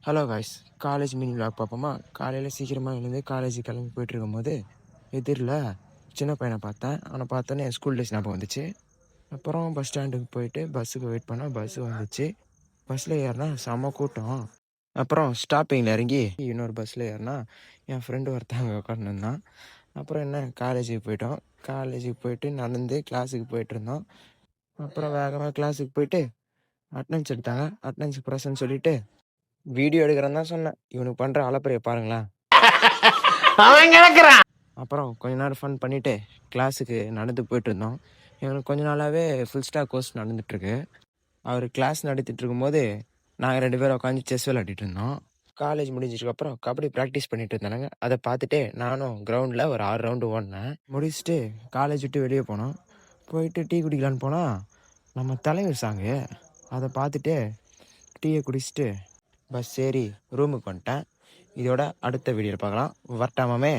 Hello guys, college mini vlog பார்ப்போமா? காலையில் சீக்கிரமாக எழுந்து காலேஜுக்கு கிளம்பி போயிட்டு இருக்கும்போது எதிரில் சின்ன பையனை பார்த்தேன். அவனை பார்த்தோன்னே என் ஸ்கூல் டேஸ் ஞாபகம் வந்துச்சு. அப்புறம் பஸ் ஸ்டாண்டுக்கு போயிட்டு பஸ்ஸுக்கு வெயிட் பண்ணால் பஸ்ஸு வந்துச்சு. பஸ்ஸில் ஏறினா செம்ம கூட்டம். அப்புறம் ஸ்டாப்பிங்கில் இறங்கி இன்னொரு பஸ்ஸில் ஏறினா என் ஃப்ரெண்டு ஒருத்தவங்க உட்காந்துருந்தான். அப்புறம் என்ன காலேஜுக்கு போயிட்டோம். காலேஜுக்கு போயிட்டு நடந்து கிளாஸுக்கு போயிட்டு இருந்தோம். அப்புறம் வேகமாக கிளாஸுக்கு போயிட்டு அட்டனன்ஸ் எடுத்தாங்க. அட்டனன்ஸ் ப்ரெஸ்ன்னு சொல்லிட்டு வீடியோ எடுக்கிறேன்னு தான் சொன்னேன். இவனுக்கு பண்ணுற அலப்பறையை பாருங்களேன். அப்புறம் கொஞ்ச நேரம் ஃபன் பண்ணிவிட்டு கிளாஸுக்கு நடந்து போயிட்டு இருந்தோம். எங்களுக்கு கொஞ்ச நாளாகவே ஃபுல் ஸ்டாக் கோர்ஸ் நடந்துகிட்ருக்கு. அவர் கிளாஸ் நடத்திட்டு இருக்கும்போது நாங்கள் 2 பேரும் உட்காந்து செஸ் விளையாடிட்டு இருந்தோம். காலேஜ் முடிஞ்சதுக்கப்புறம் கபடி ப்ராக்டிஸ் பண்ணிட்டு இருந்தானுங்க. அதை பார்த்துட்டு நானும் கிரவுண்டில் ஒரு 6 ரவுண்டு ஓடினேன். முடிச்சுட்டு காலேஜ் விட்டு வெளியே போனோம். போயிட்டு டீ குடிக்கலான்னு போனால் நம்ம தலைவர் சாங்கு. அதை பார்த்துட்டு டீயை குடிச்சிட்டு பஸ் ஏறி ரூமுக்கு வந்துட்டேன். இதோட அடுத்த வீடியோவில் பார்க்கலாம். வரட்டாமாமே.